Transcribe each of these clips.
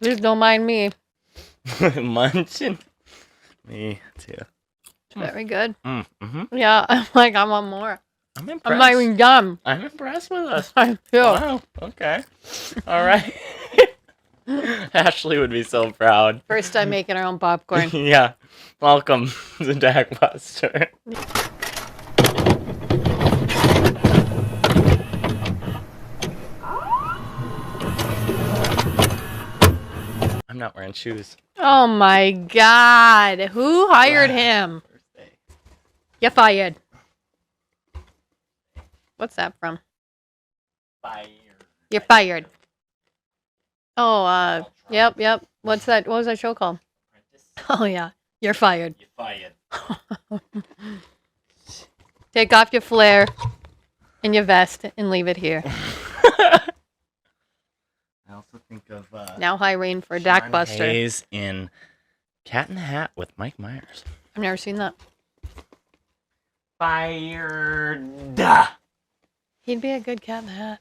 Please don't mind me. Munching. Me too. It's very good. Mm-hmm. Yeah, I'm like, I want more. I'm I'm impressed. not even done. I'm impressed with us. I feel. Wow. Okay. All right. Ashley would be so proud. First time making our own popcorn. Yeah. Welcome to Dakbuster. I'm not wearing shoes. Oh my god. Who hired him? You're fired. What's that from? Fired. You're fired. Oh, yep. What's that? What was that show called? Oh yeah. You're fired. You're fired. Take off your flare and your vest and leave it here. I also think of Now hiring for Sean Dakbuster. Hayes in Cat in the Hat with Mike Myers. I've never seen that. Fired. He'd be a good Cat in the Hat.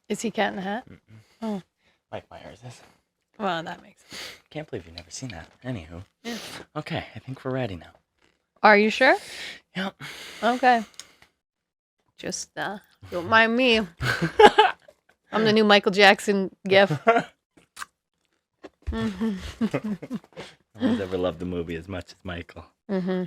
Is he Cat in the Hat? Oh. Mike Myers is. Well, that makes sense. Can't believe you've never seen that. Anywho. Yeah. Okay, I think we're ready now. Are you sure? Yep. Okay. Just don't mind me. I'm the new Michael Jackson gif. No one's ever loved the movie as much as Michael. Mm-hmm.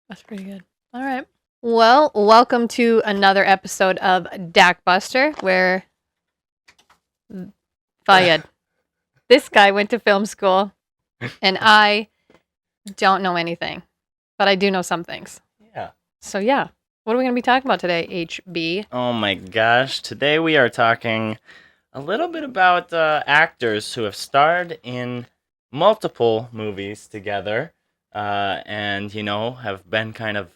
That's pretty good. All right. Well, welcome to another episode of Dakbuster, where Fayed. This guy went to film school, and I don't know anything, but I do know some things. Yeah. So yeah, what are we going to be talking about today, HB? Oh my gosh. Today we are talking a little bit about actors who have starred in multiple movies together and, have been kind of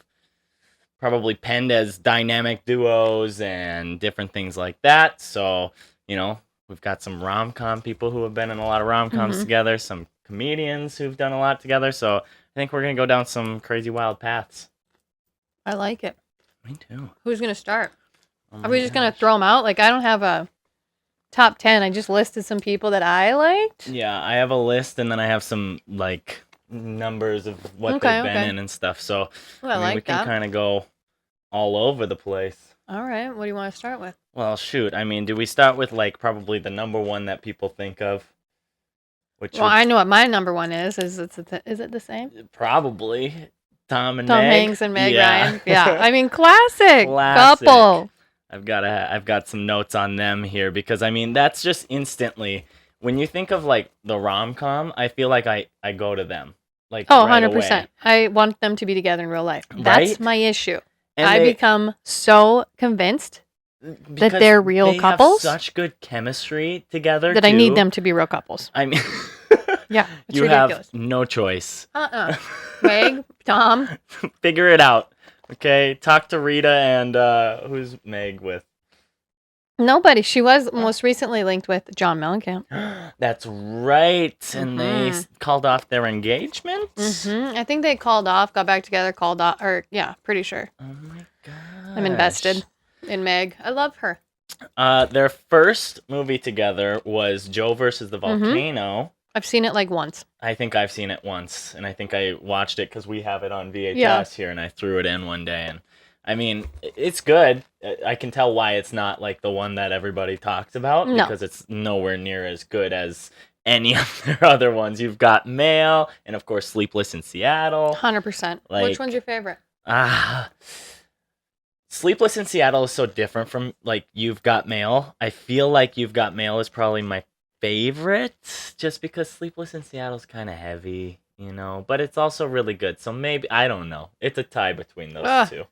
probably penned as dynamic duos and different things like that. So, we've got some rom-com people who have been in a lot of rom-coms together, some comedians who've done a lot together. So I think we're going to go down some crazy wild paths. I like it. Me too. Who's going to start? Oh Are we just going to throw them out? Like, I don't have a top 10. I just listed some people that I liked. Yeah, I have a list, and then I have some, numbers of what they've been in and stuff. So we can kind of go all over the place. All right. What do you want to start with? Well, shoot. I mean, do we start with, probably the number one that people think of? I know what my number one is. Is it the same? Probably. Tom Meg. Hanks and Meg Ryan. Yeah. I mean, classic couple. I've got some notes on them here because, I mean, that's just instantly, when you think of, the rom-com, I feel like I go to them. Right 100%. Away. I want them to be together in real life. Right? That's my issue. And I become so convinced that they're real couples. Have such good chemistry together that I need them to be real couples. I mean, yeah, it's you ridiculous. have no choice. Meg, Tom, figure it out. Okay, talk to Rita and who's Meg with? Nobody. She was most recently linked with John Mellencamp. That's right. And they called off their engagement? I think they called off, got back together, called off, pretty sure. Oh my god. I'm invested in Meg. I love her. Their first movie together was Joe versus the Volcano. I've seen it once. I think I've seen it once, and I think I watched it because we have it on VHS here, and I threw it in one day, and I mean, it's good. I can tell why it's not the one that everybody talks about, because it's nowhere near as good as any of their other ones. You've got Mail, and of course, Sleepless in Seattle. 100%. Which one's your favorite? Sleepless in Seattle is so different from, You've Got Mail. I feel like You've Got Mail is probably my favorite, just because Sleepless in Seattle is kind of heavy, but it's also really good. So maybe, I don't know. It's a tie between those two.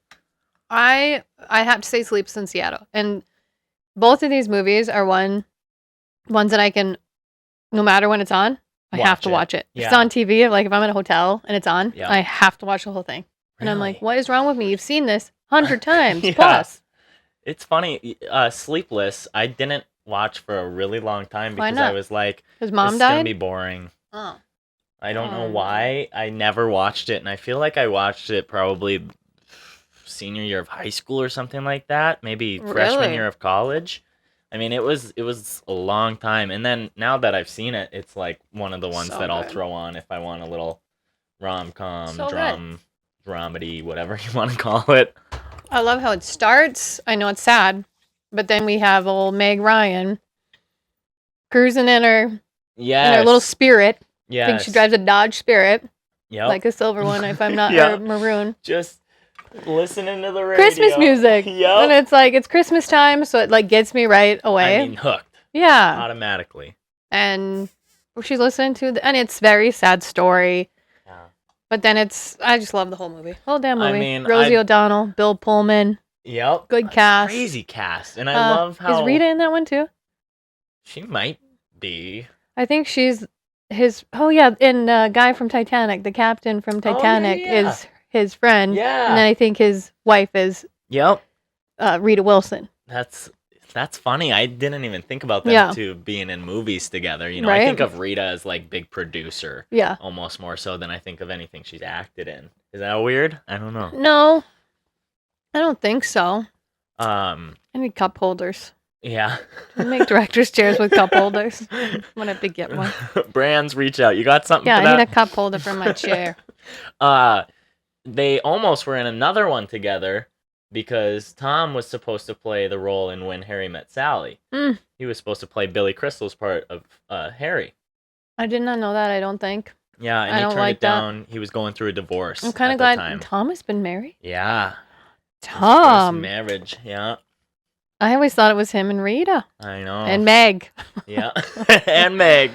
I have to say Sleepless in Seattle. And both of these movies are ones that I can, no matter when it's on, I have to watch it. If it's on TV, if I'm at a hotel and it's on, I have to watch the whole thing. And I'm like, what is wrong with me? You've seen this 100 times plus. It's funny. Sleepless, I didn't watch for a really long time because I was like, his mom died? It's going to be boring. Oh. I don't know why. I never watched it, and I feel like I watched it probably senior year of high school or something like that. Maybe freshman year of college. I mean, it was a long time, and then now that I've seen it, it's like one of the ones So that I'll good. throw on if I want a little rom-com, So good. dramedy, whatever you want to call it. I love how it starts. I know it's sad, but then we have old Meg Ryan cruising in her little Spirit. Yeah. I think she drives a Dodge Spirit. Yep. Like a silver one, if I'm not, or maroon. Just listening to the radio. Christmas music. Yep. And it's like, it's Christmas time, so it like gets me right away. I mean, hooked. Yeah. Automatically. And she's listening to, and it's very sad story. Yeah. But then I just love the whole movie. Whole damn movie. I mean, Rosie O'Donnell, Bill Pullman. Yep. Good cast. Crazy cast. And I love how... Is Rita in that one too? She might be. I think she's his... Oh, yeah. And guy from Titanic, the captain from Titanic is his friend. Yeah. And then I think his wife is... Yep. Rita Wilson. That's funny. I didn't even think about them two being in movies together. You know, right? I think of Rita as like big producer. Yeah. Almost more so than I think of anything she's acted in. Is that weird? I don't know. No. I don't think so. I need cup holders. Yeah. I make director's chairs with cup holders. I'm gonna have to get one. Brands, reach out. You got something for that? Yeah, I need a cup holder for my chair. They almost were in another one together because Tom was supposed to play the role in When Harry Met Sally. He was supposed to play Billy Crystal's part of Harry. I did not know that, I don't think. Yeah, and he turned it down. He was going through a divorce. I'm kind of glad Tom has been married. Yeah. Tom. His first marriage, yeah. I always thought it was him and Rita. I know. And Meg. Yeah. And Meg.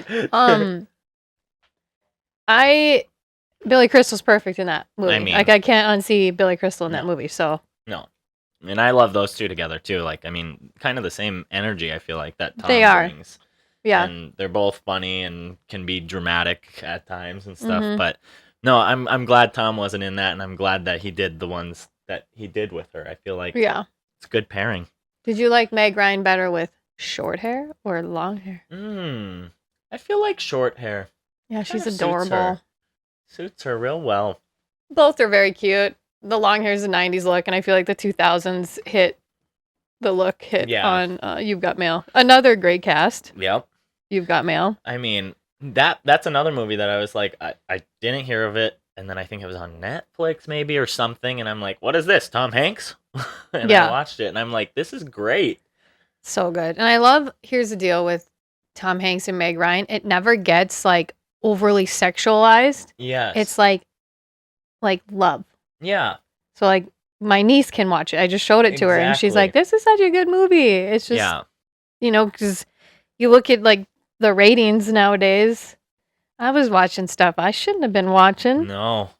Billy Crystal's perfect in that movie. I mean, like, I can't unsee Billy Crystal in that movie, so. No. And I love those two together, too. Like, I mean, kind of the same energy, I feel like, that Tom brings. Yeah. And they're both funny and can be dramatic at times and stuff. Mm-hmm. But, no, I'm glad Tom wasn't in that, and I'm glad that he did the ones that he did with her. I feel like it's a good pairing. Did you like Meg Ryan better with short hair or long hair? I feel like short hair. Yeah, she's adorable. Suits her real well. Both are very cute. The long hair is a 90s look, and I feel like the 2000s hit on You've Got Mail. Another great cast. Yep. You've Got Mail. I mean, that's another movie that I was like, I didn't hear of it, and then I think it was on Netflix maybe or something, and I'm like, what is this, Tom Hanks? And I watched it, and I'm like, this is great. So good. And I love, here's the deal with Tom Hanks and Meg Ryan. It never gets, like, overly sexualized. Yes. It's like love. Yeah. So, like, my niece can watch it. I just showed it to her, and she's like, this is such a good movie. It's just, because you look at, like, the ratings nowadays. I was watching stuff I shouldn't have been watching. No.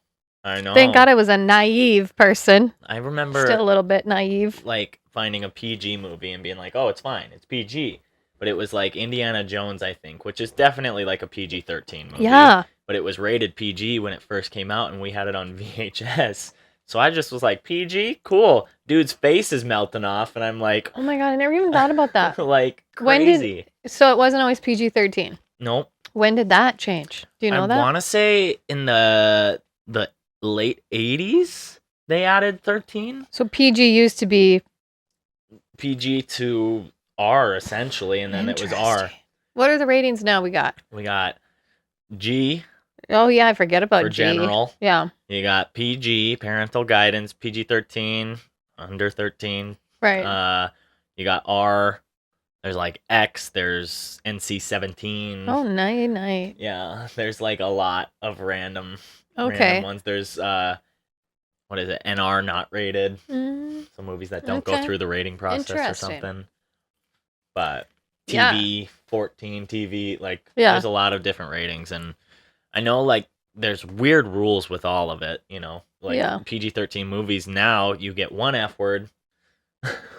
I know. Thank God I was a naive person. I remember... Still a little bit naive. Like, finding a PG movie and being like, oh, it's fine. It's PG. But it was like Indiana Jones, I think, which is definitely like a PG-13 movie. Yeah. But it was rated PG when it first came out, and we had it on VHS. So I just was like, PG? Cool. Dude's face is melting off, and I'm like... Oh my God, I never even thought about that. Like, crazy. So it wasn't always PG-13? Nope. When did that change? Do you know that? I want to say in the late 80s, they added 13. So PG used to be... PG to R, essentially, and then it was R. What are the ratings now we got? We got G. Oh, yeah, I forget about for G. General. Yeah. You got PG, parental guidance, PG-13, under 13. Right. You got R. There's like X. There's NC-17. Oh, night. Yeah, there's like a lot of random ones. There's, what is it? NR, not rated. Some movies that don't go through the rating process or something. But TV, 14 TV, like, there's a lot of different ratings. And I know, like, there's weird rules with all of it, you know? Like, PG-13 movies now, you get one F word,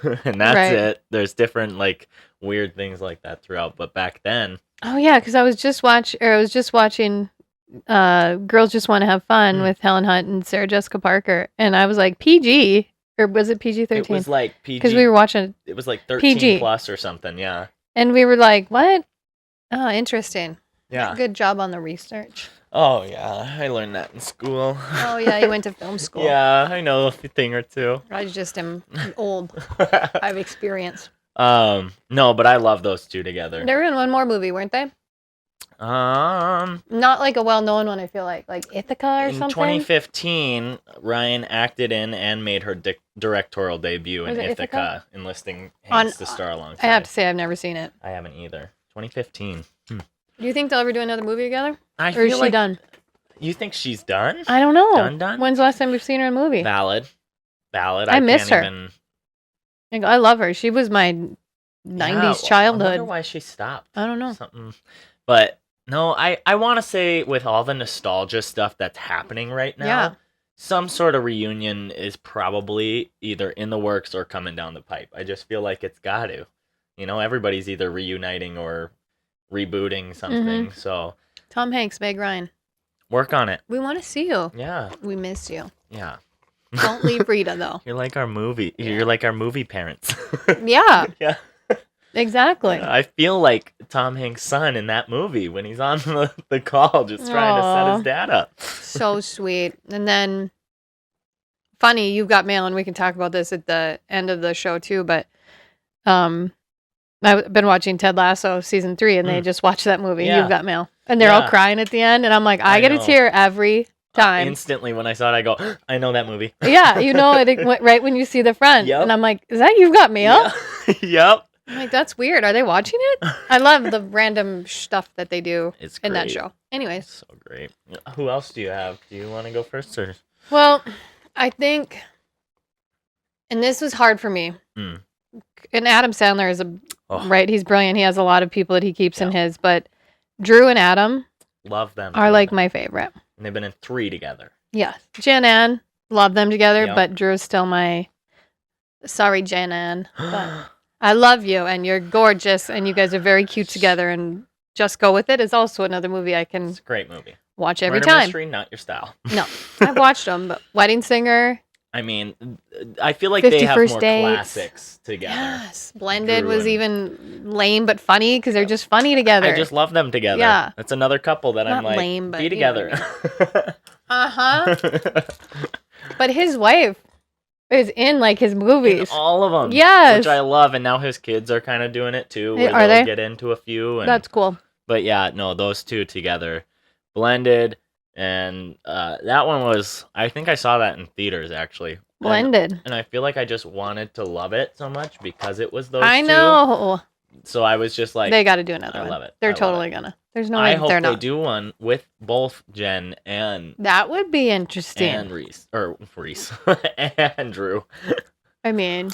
and that's it. There's different, like, weird things like that throughout. But back then... Oh, yeah, because I was just watching Girls Just Want to Have Fun with Helen Hunt and Sarah Jessica Parker, and I was like, PG? Or was it PG-13? It was like PG. Because we were watching... It was like 13 PG. plus or something, yeah. And we were like, what? Oh, interesting. Yeah. Good job on the research. Oh, yeah. I learned that in school. Oh, yeah. You went to film school. Yeah, I know a thing or two. I just am old. I have experience. No, but I love those two together. They were in one more movie, weren't they? Not like a well-known one, I feel like Ithaca or in something. 2015, Ryan acted in and made her directorial debut in Ithaca, enlisting Hanks to star alongside. I have to say, I've never seen it. I haven't either. 2015. Do you think they'll ever do another movie together? Or is she done? You think she's done? I don't know. Done? When's the last time we've seen her in a movie? Valid. I miss her. I love her. She was my 90s childhood. I wonder why she stopped. I don't know. Something. But no, I want to say with all the nostalgia stuff that's happening right now, some sort of reunion is probably either in the works or coming down the pipe. I just feel like it's got to. Everybody's either reuniting or rebooting something. So Tom Hanks, Meg Ryan. Work on it. We want to see you. Yeah. We miss you. Yeah. Don't leave Rita though. You're like our movie. Yeah. You're like our movie parents. Yeah. Yeah. Exactly. I feel like Tom Hanks' son in that movie when he's on the call just trying to set his dad up. So sweet. And then, funny, You've Got Mail, and we can talk about this at the end of the show too, but I've been watching Ted Lasso season 3, and they just watched that movie, You've Got Mail. And they're all crying at the end, and I'm like, I get a tear every time. Instantly, when I saw it, I go, I know that movie. Yeah, it right when you see the front. Yep. And I'm like, is that You've Got Mail? Yeah. Yep. I'm like, that's weird. Are they watching it? I love the random stuff that they do in that show. Anyways. It's so great. Who else do you have? Do you want to go first? Or? Well, I think, and this was hard for me. And Adam Sandler is right. He's brilliant. He has a lot of people that he keeps in his, but Drew and Adam love them. Are like my favorite. And they've been in 3 together. Yes. Jan Ann, love them together, but Drew's still my, sorry, Jan Ann, but I love you, and you're gorgeous, and you guys are very cute together, and Just Go With It is also another movie I can it's a great movie. Watch every Murder time. Mystery, not your style. No. I've watched them, but Wedding Singer. I mean, I feel like they have more classics together. Yes. Blended was even lame but funny because they're just funny together. I just love them together. Yeah. That's another couple that not I'm like, lame, but be together. Uh-huh. But his wife is in like his movies. In all of them. Yes. Which I love, and now his kids are kind of doing it too. Are they? Get into a few. And, that's cool. But yeah, no, those two together. Blended. And that one was, I think I saw that in theaters actually. Blended. And I feel like I just wanted to love it so much because it was those I two. know. So I was just like, they got to do another one. I love it. They're totally gonna. There's no way I hope they're not. they do one with both Jen and that would be interesting. And Reese and Drew. I mean,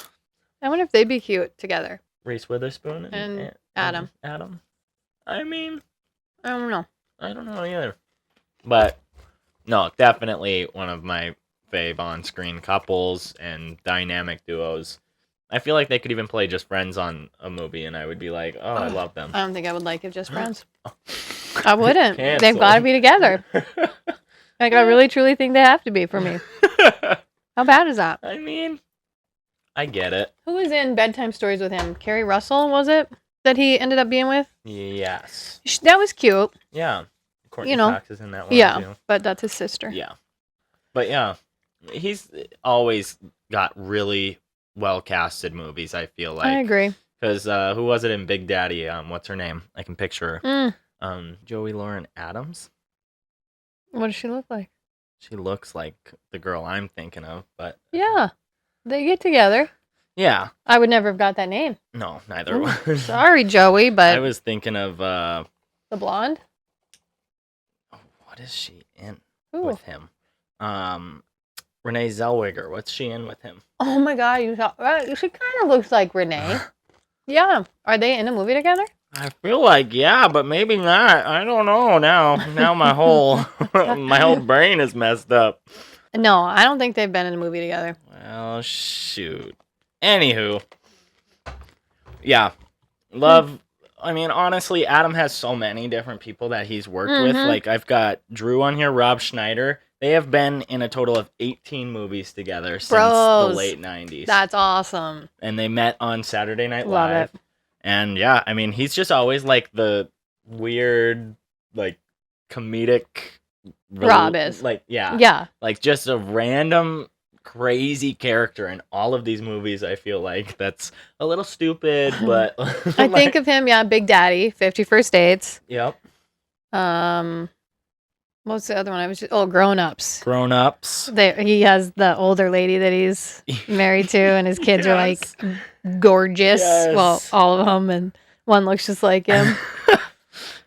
I wonder if they'd be cute together. Reese Witherspoon and Adam. Adam. I mean, I don't know. I don't know either. But no, definitely one of my fave on-screen couples and dynamic duos. I feel like they could even play just friends on a movie, and I would be like, oh, I love them. I don't think I would like it just friends. I wouldn't. They've got to be together. Like, I really, truly think they have to be for me. How bad is that? I mean, I get it. Who was in Bedtime Stories with him? Carrie Russell, was it? That he ended up being with? Yes. That was cute. Yeah. Courtney Cox is in that one, too. But that's his sister. Yeah. But yeah, he's always got really well-casted movies, I feel like. I agree. Because who was it in Big Daddy? What's her name? I can picture her. Joey Lauren Adams. What does she look like? She looks like the girl I'm thinking of, but... Yeah. They get together. Yeah. I would never have got that name. No, neither would. Sorry, Joey, but... I was thinking of... the blonde? What is she in with him? Renee Zellweger. What's she in with him? Oh my god, she kind of looks like Renee. Yeah. Are they in a movie together? I feel like but maybe not. I don't know now. Now my whole brain is messed up. No, I don't think they've been in a movie together. Well, shoot. Anywho. Yeah. Love... I mean, honestly, Adam has so many different people that he's worked with. Like, I've got Drew on here, Rob Schneider. They have been in a total of 18 movies together since the late 90s. That's awesome. And they met on Saturday Night Love Live. it. And yeah, I mean, he's just always like the weird, like, comedic... Rob is. Like, yeah. Yeah. Like, just a random crazy character in all of these movies. I feel like that's a little stupid, but I think of him, Big Daddy, 50 First Dates. Yep. What's the other one? Grown Ups. Grown Ups. He has the older lady that he's married to, and his kids are like gorgeous. Yes. Well, all of them, and one looks just like him.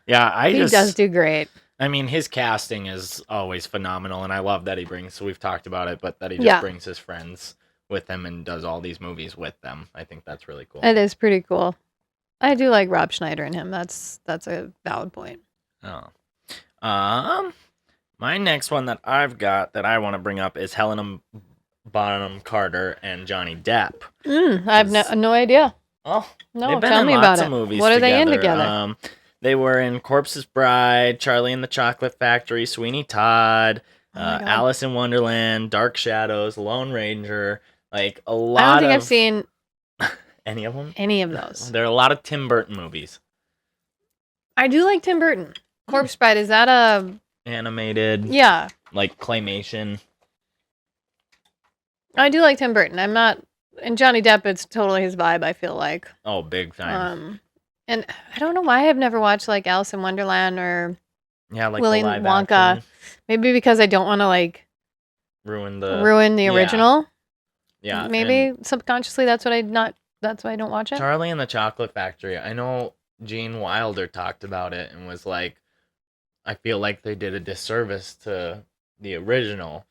Yeah, he does do great. I mean, his casting is always phenomenal, and I love that he brings. We've talked about it, but that he just brings his friends with him and does all these movies with them. I think that's really cool. It is pretty cool. I do like Rob Schneider in him. That's a valid point. Oh. My next one that I've got that I want to bring up is Helena Bonham Carter and Johnny Depp. I have no idea. Oh, no, tell me about it. What are they in together? They were in Corpse's Bride, Charlie and the Chocolate Factory, Sweeney Todd, Alice in Wonderland, Dark Shadows, Lone Ranger. Like a lot. I don't think I've seen any of them. Any of those. There are a lot of Tim Burton movies. I do like Tim Burton. Corpse Bride, is that a animated? Yeah. Like claymation. I do like Tim Burton. I'm not, and Johnny Depp, it's totally his vibe, I feel like. Oh, big time. And I don't know why I've never watched like Alice in Wonderland or like Willy Wonka. Action. Maybe because I don't want to like ruin the original. Yeah. Maybe subconsciously that's why I don't watch it. Charlie and the Chocolate Factory. I know Gene Wilder talked about it and was like, I feel like they did a disservice to the original,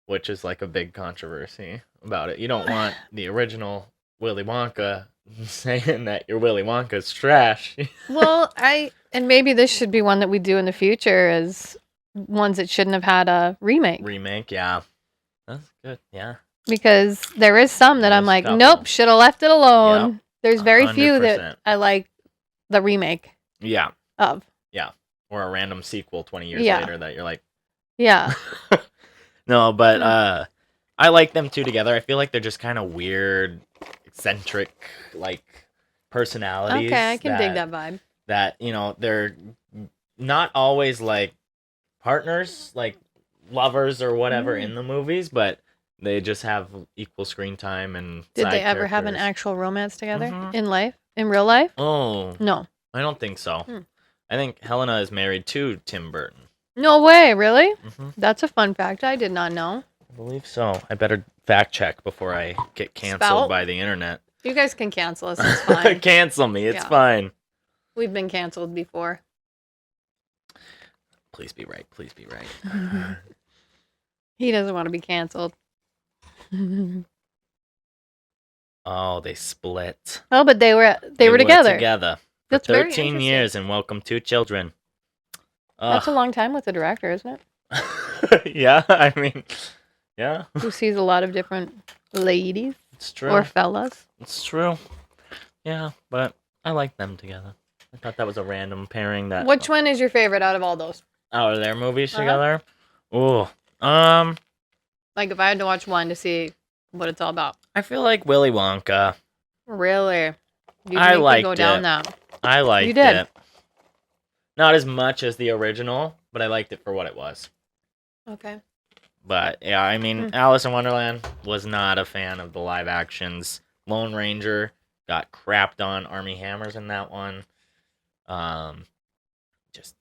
which is like a big controversy about it. You don't want the original Willy Wonka saying that your Willy Wonka's trash. Well, and maybe this should be one that we do in the future as ones that shouldn't have had a remake. Yeah. That's good, yeah. Because there is some that I'm like, nope, should have left it alone. Yep. There's very 100%. Few that I like the remake. Yeah. Of. Yeah. Or a random sequel 20 years later that you're like. Yeah. No, but I like them two together. I feel like they're just kind of weird, eccentric, like, personalities. Okay, I can dig that vibe. That, they're not always, like, partners, like, lovers or whatever in the movies, but they just have equal screen time and Did they ever have an actual romance together in life? In real life? Oh. No. I don't think so. I think Helena is married to Tim Burton. No way, really? That's a fun fact. I did not know. I believe so. I better fact check before I get canceled by the internet. You guys can cancel us. It's fine. Cancel me. It's fine. We've been canceled before. Please be right. Please be right. He doesn't want to be canceled. Oh, they split. Oh, but they were together. Together. For That's 13 years and welcome 2 children. That's a long time with the director, isn't it? Yeah, I mean, yeah. Who sees a lot of different ladies. It's true. Or fellas. It's true. Yeah, but I like them together. I thought that was a random pairing. Which one is your favorite out of all those? Out of their movies together? Oh, like if I had to watch one to see what it's all about. I feel like Willy Wonka. Really? I liked go down that. I liked it. Not as much as the original, but I liked it for what it was. Okay. But yeah, I mean, Alice in Wonderland was not a fan of the live actions. Lone Ranger got crapped on. Armie Hammer's in that one. Just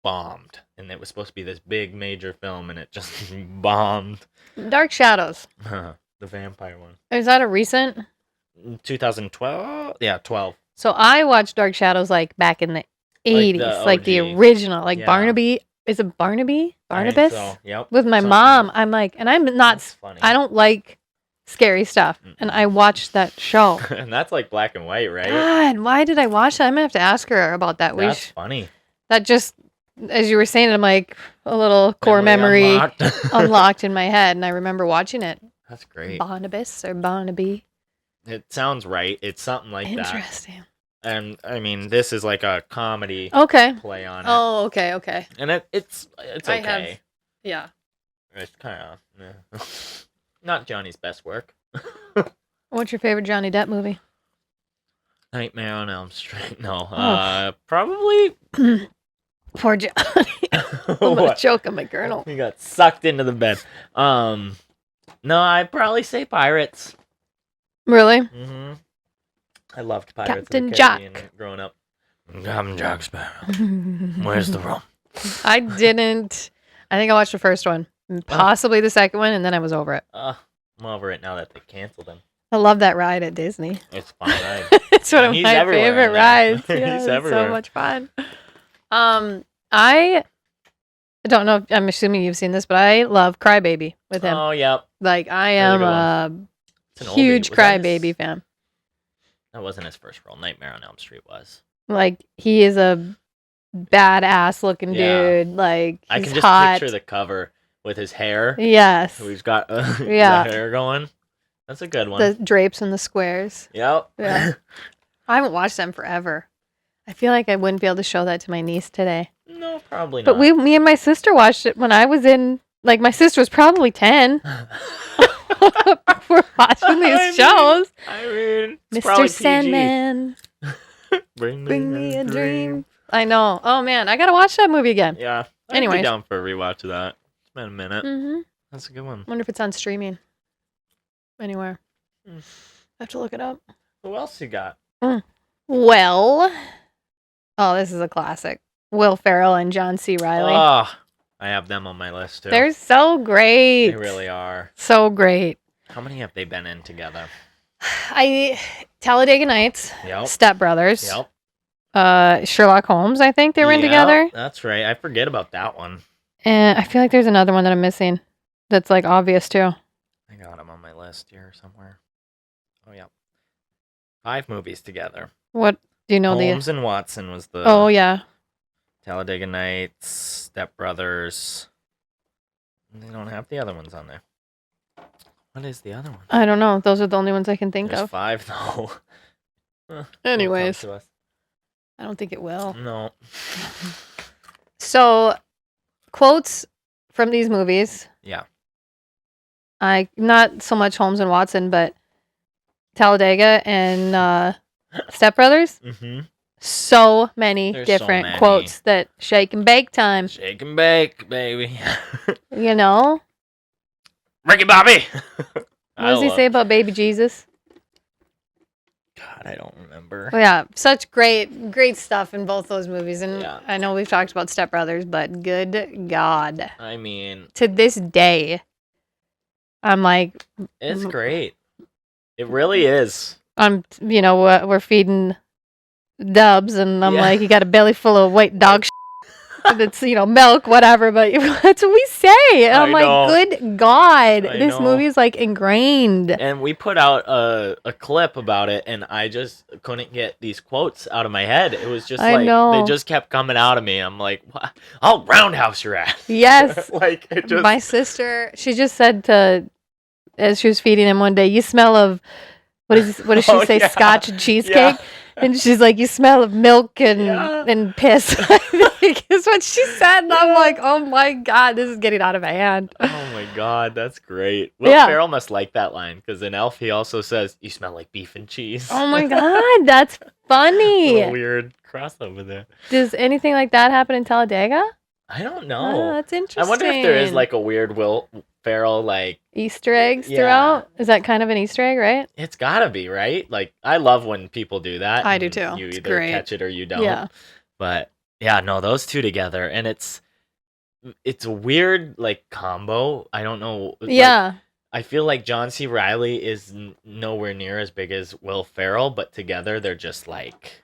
bombed. And it was supposed to be this big major film, and it just bombed. Dark Shadows. The vampire one. Is that a recent? 2012? Yeah, 12. So I watched Dark Shadows like back in the 80s, like the original, like Barnaby. Is it Barnaby? Barnabas? So. Yep. With my mom. I'm like, and I'm not, I don't like scary stuff. And I watched that show. And that's like black and white, right? God, why did I watch that? I'm going to have to ask her about that. That's funny. That just, as you were saying, I'm like a little core memory unlocked in my head. And I remember watching it. That's great. Barnabas or Barnaby. It sounds right. It's something like that. Interesting. And I mean, this is like a comedy play on it. Oh, okay. And it's okay. Yeah. It's kind of not Johnny's best work. What's your favorite Johnny Depp movie? Nightmare on Elm Street. No, probably. Poor Johnny. I'm gonna choke on my kernel. He got sucked into the bed. No, I'd probably say Pirates. Really? Mm-hmm. I loved Pirates Captain of the Caribbean Jack. growing up. I'm Jack Sparrow. Where's the rum? I didn't. I think I watched the first one, possibly the second one, and then I was over it. I'm over it now that they canceled him. I love that ride at Disney. It's a fun ride. It's one of my favorite rides. Yeah, He's it's everywhere. so much fun. I don't know. I'm assuming you've seen this, but I love Crybaby with him. Oh, yep. Like I am a huge Crybaby fan. That wasn't his first role. Nightmare on Elm Street was. Like he is a badass looking dude. Like he's I can just hot. picture the cover with his hair. Yes. So he's got the hair going. That's a good one. The drapes and the squares. Yep. Yeah. I haven't watched them forever. I feel like I wouldn't be able to show that to my niece today. No, probably not. But me and my sister watched it when I was in, like, my sister was probably 10. We're watching these shows. I mean, Mr. Sandman. Bring me a dream. I know. Oh, man. I got to watch that movie again. Yeah. Anyways. I'd be down for a rewatch of that. It's been a minute. Mm-hmm. That's a good one. Wonder if it's on streaming. Anywhere. I have to look it up. Who else you got? Well, this is a classic. Will Ferrell and John C. Reilly. Oh, I have them on my list too. They're so great. They really are. So great. How many have they been in together? Talladega Nights. Yep. Step Brothers. Yep. Sherlock Holmes, I think they were in together. That's right. I forget about that one. And I feel like there's another one that I'm missing that's like obvious too. I got them on my list here somewhere. Oh, yeah. 5 movies together. What do you know? Holmes and Watson was the... Oh, yeah. Talladega Nights, Step Brothers. They don't have the other ones on there. What is the other one? I don't know. Those are the only ones I can think There's of. 5, though. Anyways. I don't think it will. No. So, quotes from these movies. Yeah. Not so much Holmes and Watson, but Talladega and Step Brothers. Mm-hmm. So many different quotes that shake and bake time. Shake and bake, baby. You know? Ricky Bobby! What does he say about baby Jesus? God, I don't remember. Well, yeah, such great stuff in both those movies. And I know we've talked about Step Brothers, but good God. I mean... To this day, I'm like... It's great. It really is. We're feeding Dubs, and I'm like, you got a belly full of white dog shit. That's, milk, whatever, but that's what we say. And I'm like, good God. This movie is like ingrained. And we put out a clip about it, and I just couldn't get these quotes out of my head. It was just they just kept coming out of me. I'm like, what? I'll roundhouse your ass. Yes. Just... My sister, she just said as she was feeding him one day, you smell of, what does she say, Scotch and cheesecake? Yeah. And she's like, you smell of milk and piss. I think is what she said. And I'm like, oh my God, this is getting out of my hand. Oh my God, that's great. Will Ferrell must like that line, because in Elf, he also says, you smell like beef and cheese. Oh my God, that's funny. A weird crossover there. Does anything like that happen in Talladega? I don't know. Oh, that's interesting. I wonder if there is like a weird Will Ferrell like Easter eggs throughout. Is that kind of an Easter egg, right? It's gotta be, right? Like, I love when people do that. I do too. You either catch it or you don't. Yeah. But yeah, no, those two together, and it's a weird like combo. I don't know. Yeah. I feel like John C. Reilly is nowhere near as big as Will Ferrell, but together they're just like,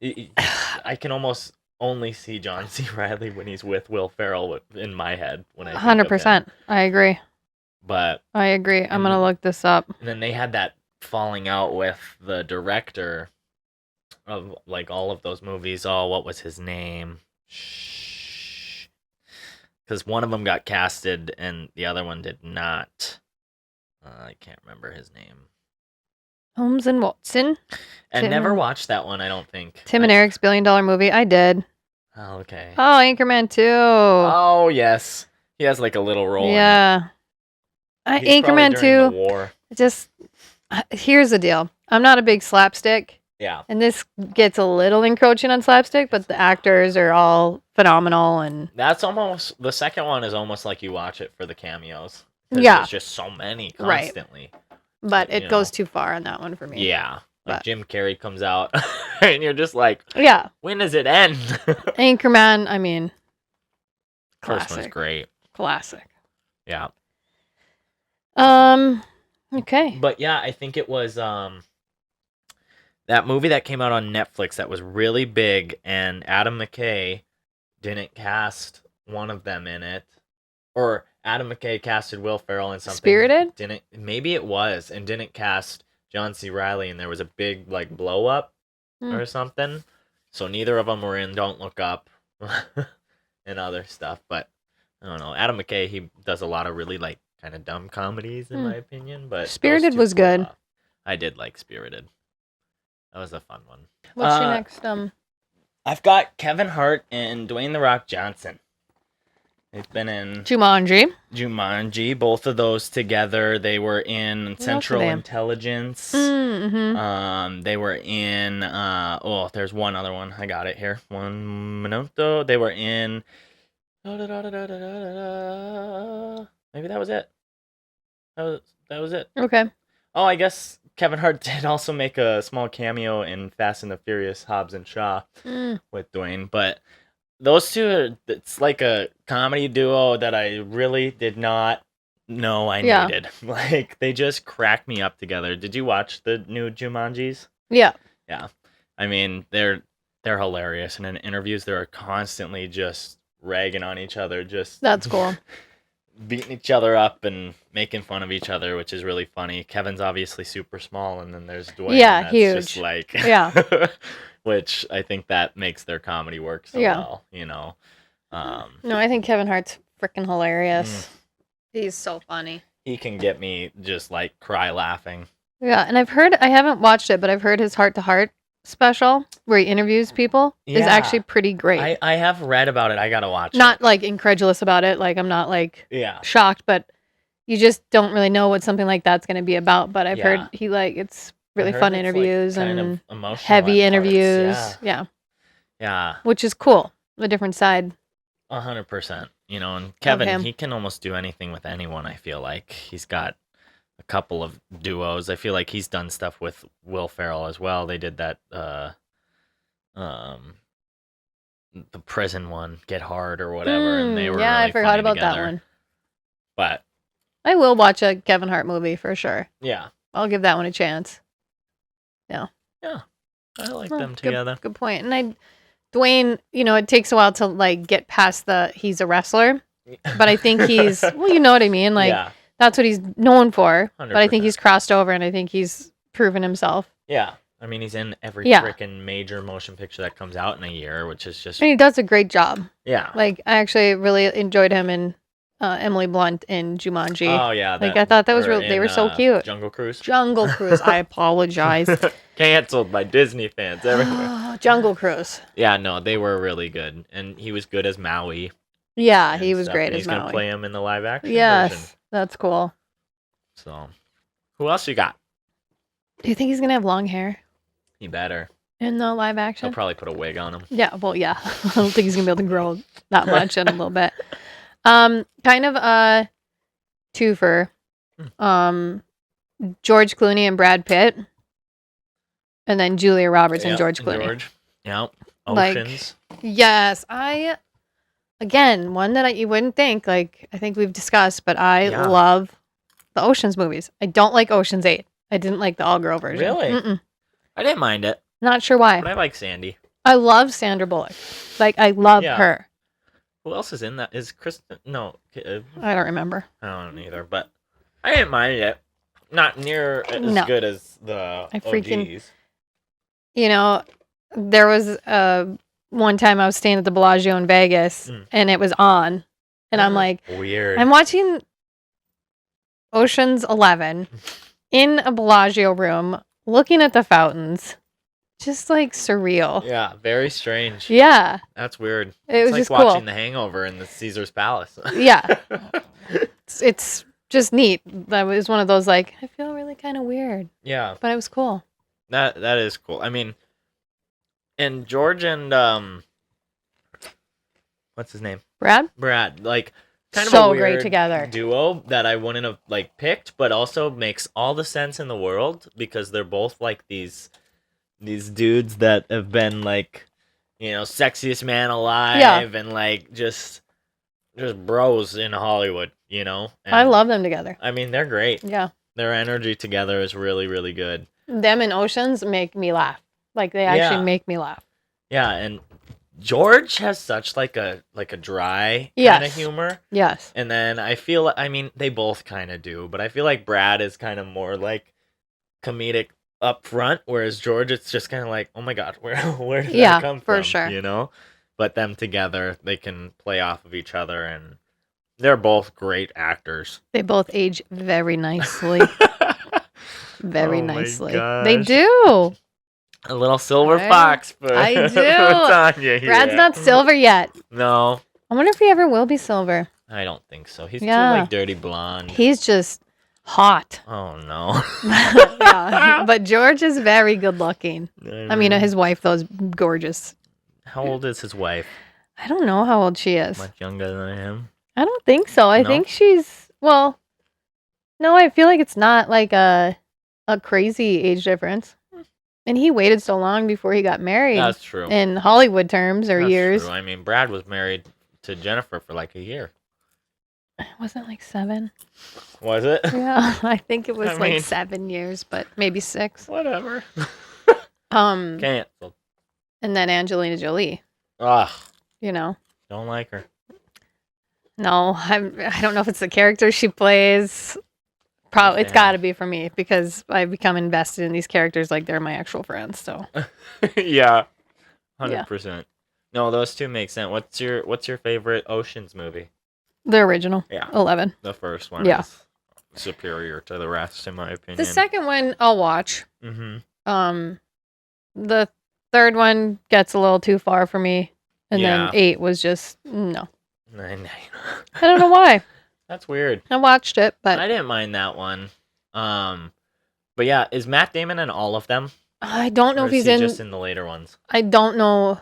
I can almost only see John C. Reilly when he's with Will Ferrell in my head. When I 100%. I agree. But I agree. I'm going to look this up. And then they had that falling out with the director of like all of those movies. Oh, what was his name? Because one of them got casted and the other one did not. I can't remember his name. Holmes and Watson. And never watched that one, I don't think. Tim and Eric's $1 billion movie. I did. Oh, okay. Oh, Anchorman 2. Oh, yes. He has like a little role. Yeah. Anchorman 2. War. Just, here's the deal. I'm not a big slapstick. Yeah. And this gets a little encroaching on slapstick, but the actors are all phenomenal. And that's almost, the second one is almost like you watch it for the cameos. Yeah. There's just so many constantly. Right. But it goes too far on that one for me. Yeah. Like Jim Carrey comes out and you're just like, yeah. When does it end? Anchorman, I mean, classic. First one's great. Classic. Yeah. Okay. But yeah, I think it was that movie that came out on Netflix that was really big, and Adam McKay didn't cast one of them in it. Or Adam McKay casted Will Ferrell in something. Spirited? Maybe it was, and didn't cast John C. Reilly, and there was a big like blow up or something. So neither of them were in Don't Look Up and other stuff. But I don't know. Adam McKay, he does a lot of really like kind of dumb comedies in my opinion. But Spirited was good. I did like Spirited. That was a fun one. What's your next? I've got Kevin Hart and Dwayne "The Rock" Johnson. They've been in Jumanji. Both of those together. They were in Central Intelligence. Mm-hmm. They were in. There's one other one. I got it here. One minuto. They were in. Maybe that was it. That was it. Okay. Oh, I guess Kevin Hart did also make a small cameo in Fast and the Furious Hobbs and Shaw with Dwayne, but those two it's like a comedy duo that I really did not know I needed. Like, they just crack me up together. Did you watch the new Jumanjis? Yeah. Yeah. I mean, they're hilarious, and in interviews they're constantly just ragging on each other, just That's cool. beating each other up and making fun of each other, which is really funny. Kevin's obviously super small, and then there's Dwayne. Yeah, that's huge. Just like, which I think that makes their comedy work so well. You know. No, I think Kevin Hart's freaking hilarious. He's so funny. He can get me just like cry laughing. Yeah, and I haven't watched it, but I've heard his Heart to Heart special where he interviews people is actually pretty great. I have read about it. I gotta watch it. Not like incredulous about it. Like, I'm not like shocked, but you just don't really know what something like that's going to be about. But I've heard it's really fun interviews and heavy interviews. Yeah. Which is cool. A different side. 100%. You know, and Kevin, he can almost do anything with anyone, I feel like. He's got a couple of duos. I feel like he's done stuff with Will Ferrell as well. They did that the prison one, Get Hard or whatever, and they were really I forgot about together. that one. But I will watch a Kevin Hart movie for sure. Yeah. I'll give that one a chance. Yeah. I like them together. Good point. And Dwayne, it takes a while to like get past he's a wrestler, but I think he's well, you know what I mean? Like that's what he's known for. 100%. But I think he's crossed over, and I think he's proven himself. Yeah. I mean, he's in every freaking major motion picture that comes out in a year, which is just... And he does a great job. Yeah. Like, I actually really enjoyed him in Emily Blunt in Jumanji. Oh, yeah. Like, I thought that was they were so cute. Jungle Cruise. I apologize. Canceled by Disney fans everywhere. Jungle Cruise. Yeah, no, they were really good. And he was good as Maui. Yeah, he was great as Maui. He's going to play him in the live action version. Yes, that's cool. So, who else you got? Do you think he's going to have long hair? He better. In the live action? He'll probably put a wig on him. Yeah, well, yeah. I don't think he's going to be able to grow that much in a little bit. Kind of a twofer. George Clooney and Brad Pitt. And then Julia Roberts and George Clooney. Yep. Oceans. Like, yes. Again, one that you wouldn't think. Like, I think we've discussed, but I love the Oceans movies. I don't like Ocean's 8. I didn't like the all-girl version. Really? Mm-mm. I didn't mind it. Not sure why. But I like Sandy. I love Sandra Bullock. Like, I love her. Who else is in that? Is Kristen? No. I don't remember. I don't either, but I didn't mind it. Not near as good as the OGs. There was one time I was staying at the Bellagio in Vegas, and it was on. And I'm like, weird. I'm watching Ocean's 11 in a Bellagio room, looking at the fountains. Just like surreal. Yeah, very strange. Yeah. That's weird. It was like just watching cool. The Hangover in the Caesar's Palace. Yeah. It's just neat. That was one of those like, I feel really kind of weird. Yeah. But it was cool. That is cool. I mean, and George and what's his name? Brad, like kind of so a weird great together. duo that I wouldn't have like picked, but also makes all the sense in the world because they're both like these dudes that have been like, sexiest man alive and like just bros in Hollywood, And I love them together. I mean, they're great. Yeah. Their energy together is really, really good. Them and Oceans make me laugh. Like they actually make me laugh. Yeah, and George has such like a dry kind of humor. Yes. And then I mean, they both kind of do, but I feel like Brad is kind of more like comedic up front, whereas George, it's just kind of like, oh my God, where did that come from? For sure. But them together, they can play off of each other, and they're both great actors. They both age very nicely. Very nicely. They gosh. do. A little silver fox for, I do. for Tanya here. Brad's not silver yet. No. I wonder if he ever will be silver. I don't think so. He's too like dirty blonde. He's just hot. Oh no. Yeah. But George is very good looking. I mean, his wife though is gorgeous. How old is his wife? I don't know how old she is. Much younger than him. I don't think so. I think she's no, I feel like it's not like a crazy age difference. And he waited so long before he got married. That's true. In Hollywood terms or years. True. I mean, Brad was married to Jennifer for like a year. Wasn't it like 7? Was it? Yeah, I think it was 7 years, but maybe 6. Whatever. Canceled. And then Angelina Jolie. Ugh. Don't like her. No, I don't know if it's the character she plays. Probably it's got to be for me because I become invested in these characters like they're my actual friends. So. Yeah, 100%. No, those two make sense. What's your favorite Ocean's movie? The original. Yeah. 11. The first one. Yeah. Is superior to the rest, in my opinion. The second one I'll watch. Mm-hmm. The third one gets a little too far for me, and then 8 was just no. I don't know why. That's weird. I watched it, but I didn't mind that one. But yeah, is Matt Damon in all of them? I don't know if he's just in the later ones. I don't know.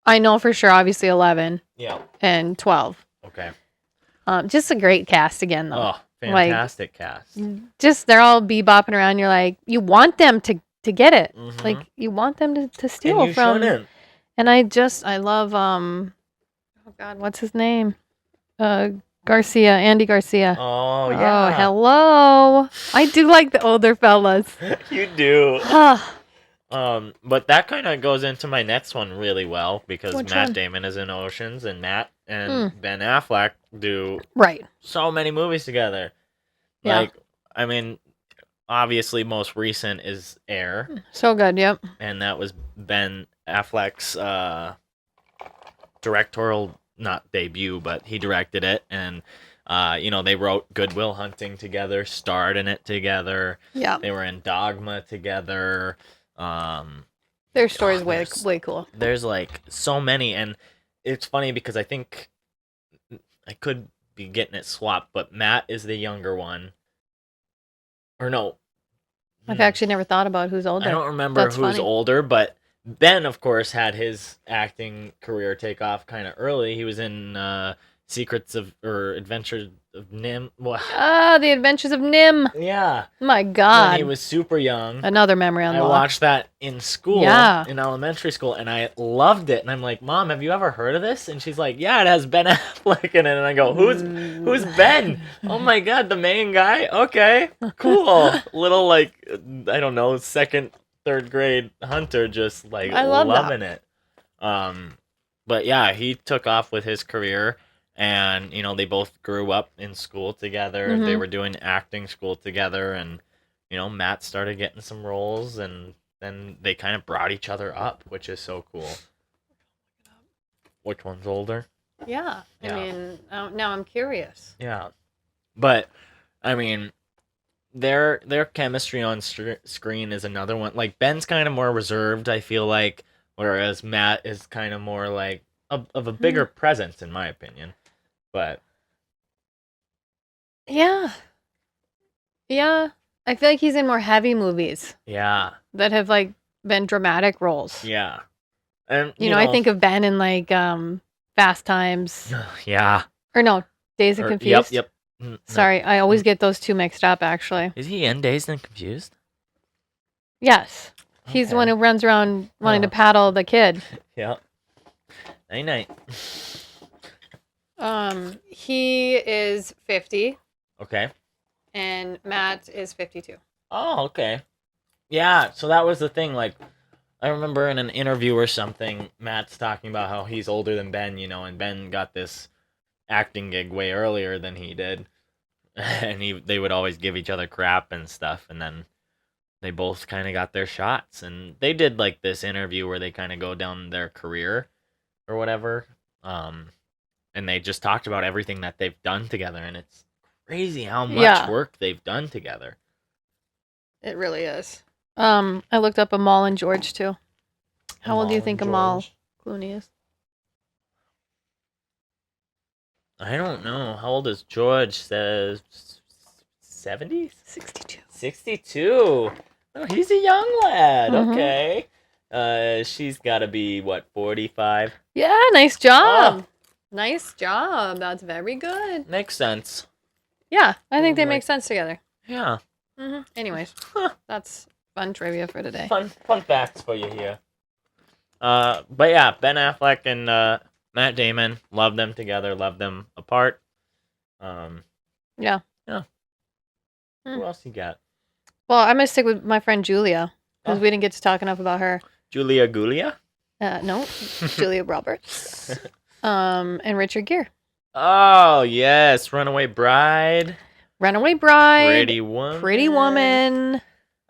I know for sure, obviously 11. Yeah. And 12. Okay. Just a great cast again, though. Oh, fantastic cast. Just they're all bebopping around. You're like, you want them to get it. Mm-hmm. Like you want them to steal and you from. Shouldn't. And I love oh God, what's his name? Andy Garcia. Oh, yeah. Oh, hello. I do like the older fellas. You do. But that kind of goes into my next one really well because Matt Damon is in Oceans and Matt and Ben Affleck do so many movies together. Yeah. Like, I mean, obviously most recent is Air. So good, yep. And that was Ben Affleck's directorial, not debut, but he directed it, and they wrote Good Will Hunting together, starred in it together. Yeah, they were in Dogma together. Their story's way cool. There's like so many, and it's funny because I think I could be getting it swapped, but Matt is the younger one, or no? I've actually never thought about who's older. I don't remember who's older, but Ben, of course, had his acting career take off kind of early. He was in Adventures of Nim. The Adventures of Nim. Yeah. My God. When he was super young. Another memory on the I watched that in school, in elementary school, and I loved it. And I'm like, Mom, have you ever heard of this? And she's like, yeah, it has Ben Affleck in it. And I go, who's Ben? Oh my God, the main guy? Okay, cool. Little, like, I don't know, second, third grade Hunter just like loving it. But yeah, he took off with his career, and they both grew up in school together. Mm-hmm. They were doing acting school together, and Matt started getting some roles, and then they kind of brought each other up, which is so cool. Which one's older? Yeah. I mean, now I'm curious. Yeah, but I mean, their chemistry on screen is another one. Like, Ben's kind of more reserved, I feel like, whereas Matt is kind of more like of a bigger presence, in my opinion. But yeah, I feel like he's in more heavy movies. Yeah, that have like been dramatic roles. Yeah, and I think of Ben in like Fast Times. Yeah, or no. Dazed and Confused? Yep. Sorry, I always get those two mixed up, actually. Is he in Dazed and Confused? Yes. He's the one who runs around wanting to paddle the kid. Yep. Night. He is 50. Okay. And Matt is 52. Oh, okay. Yeah, so that was the thing. Like, I remember in an interview or something, Matt's talking about how he's older than Ben, and Ben got this acting gig way earlier than he did. And they would always give each other crap and stuff, and then they both kind of got their shots. And they did, like, this interview where they kind of go down their career or whatever. And they just talked about everything that they've done together, and it's crazy how much work they've done together. It really is. I looked up Amal and George too. How old do you think Amal Clooney is? I don't know. How old is George? Says 70s? 62. 62. Oh, he's a young lad. Mm-hmm. Okay. She's got to be, 45? Yeah, nice job. Oh. Nice job. That's very good. Makes sense. Yeah, I think they make sense together. Yeah. Mm-hmm. Anyways, that's fun trivia for today. Fun facts for you here. But yeah, Ben Affleck and Matt Damon, love them together, love them apart. Yeah. Who else you got? Well, I'm gonna stick with my friend Julia because we didn't get to talk enough about her. Julia Gulia? No, Julia Roberts. And Richard Gere. Oh yes, Runaway Bride. Pretty Woman.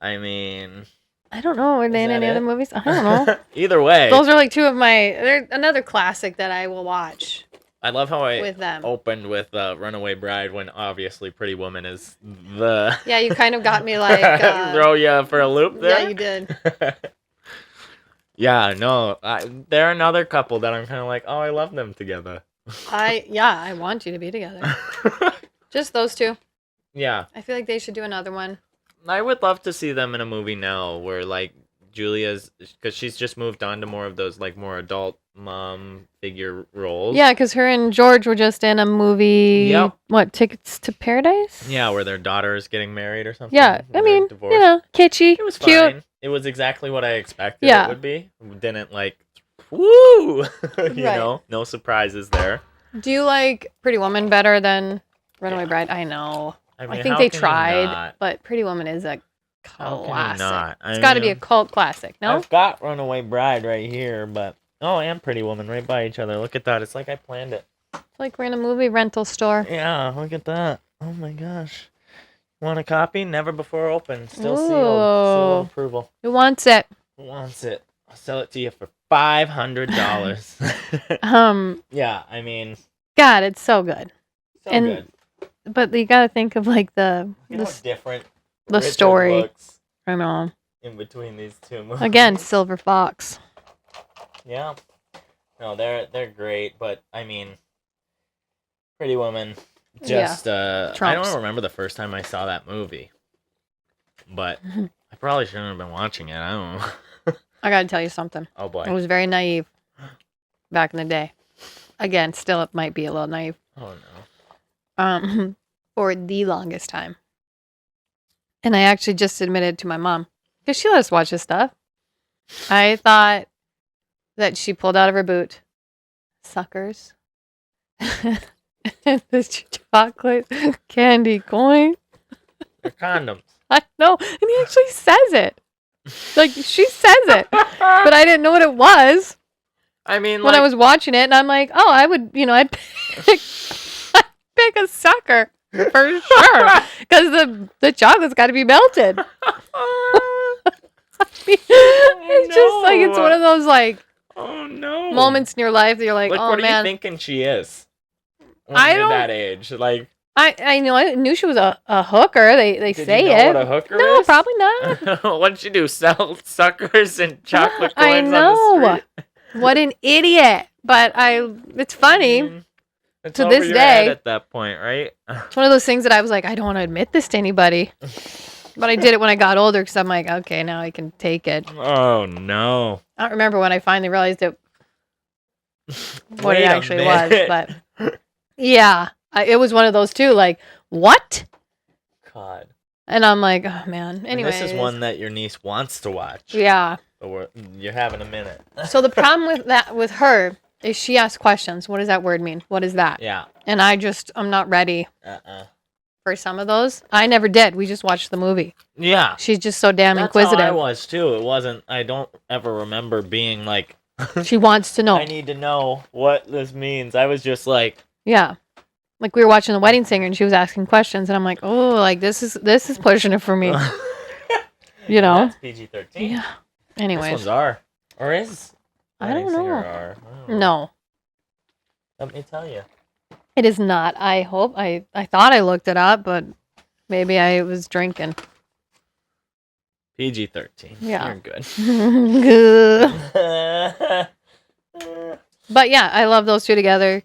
I mean, I don't know. Are they in any other movies? I don't know. Either way, those are like two of my. They're another classic that I will watch. I love how I opened with Runaway Bride when obviously Pretty Woman is the. Yeah, you kind of got me like throw you for a loop there. Yeah, you did. Yeah, no, they're another couple that I'm kind of like, oh, I love them together. I want you to be together. Just those two. Yeah. I feel like they should do another one. I would love to see them in a movie now where, like, Julia's... Because she's just moved on to more of those, like, more adult mom figure roles. Yeah, because her and George were just in a movie... Yep. What, Tickets to Paradise? Yeah, where their daughter is getting married or something. Yeah, I mean, kitschy, it was cute. Fine. It was exactly what I expected it would be. Didn't, like, woo! you know? No surprises there. Do you like Pretty Woman better than Runaway Bride? I know. I think they tried, but Pretty Woman is a classic. It's got to be a cult classic, no? I've got Runaway Bride right here, but... Oh, and Pretty Woman right by each other. Look at that. It's like I planned it. It's like we're in a movie rental store. Yeah, look at that. Oh my gosh. Want a copy? Never before opened. Still sealed. Seal of approval. Who wants it? Who wants it? I'll sell it to you for $500. Yeah, I mean... God, it's so good. So good. But you gotta think of like different the story. Looks I know. In between these two movies. Again, Silver Fox. Yeah. No, they're great, but I mean, Pretty Woman. Just I don't remember the first time I saw that movie, but I probably shouldn't have been watching it. I don't know. I gotta tell you something. Oh boy. I was very naive back in the day. Again, still it might be a little naive. Oh no. For the longest time. And I actually just admitted to my mom, because she let us watch this stuff. I thought that she pulled out of her boot suckers. And this chocolate candy coin. They're condoms. I know. And he actually says it. Like, she says it. But I didn't know what it was. I mean, when I was watching it, and I'm like, oh, I would, I'd pick a sucker for sure, because the chocolate's got to be melted. It's just like it's one of those like moments in your life that you're like, oh what man, are you thinking she is? When you're that age, like I knew she was a hooker. They say you know it. What a hooker no, is? Probably not. What did you do? Sell suckers and chocolate coins I know. on the street? What an idiot! But it's funny. It's to over this your day, head at that point, right? It's one of those things that I was like, I don't want to admit this to anybody. But I did it when I got older because I'm like, okay, now I can take it. Oh, no. I don't remember when I finally realized what it actually was. But yeah, It was one of those too. Like, what? God. And I'm like, oh man. Anyway, this is one that your niece wants to watch. Yeah. But you're having a minute. So the problem with her is she asks questions. What does that word mean? What is that? Yeah. And I'm not ready. For some of those. I never did. We just watched the movie. Yeah. She's just so damn inquisitive. That's how I was too. It wasn't. I don't ever remember being like. She wants to know. I need to know what this means. I was just like. Yeah. Like we were watching The Wedding Singer and she was asking questions and I'm like, oh, like this is pushing it for me. You know? That's PG-13. Yeah. Anyways. This one's R. Or is I don't know. R? No. Let me tell you. It is not. I hope. I thought I looked it up, but maybe I was drinking. PG-13. Yeah. You're good. Good. But yeah, I love those two together.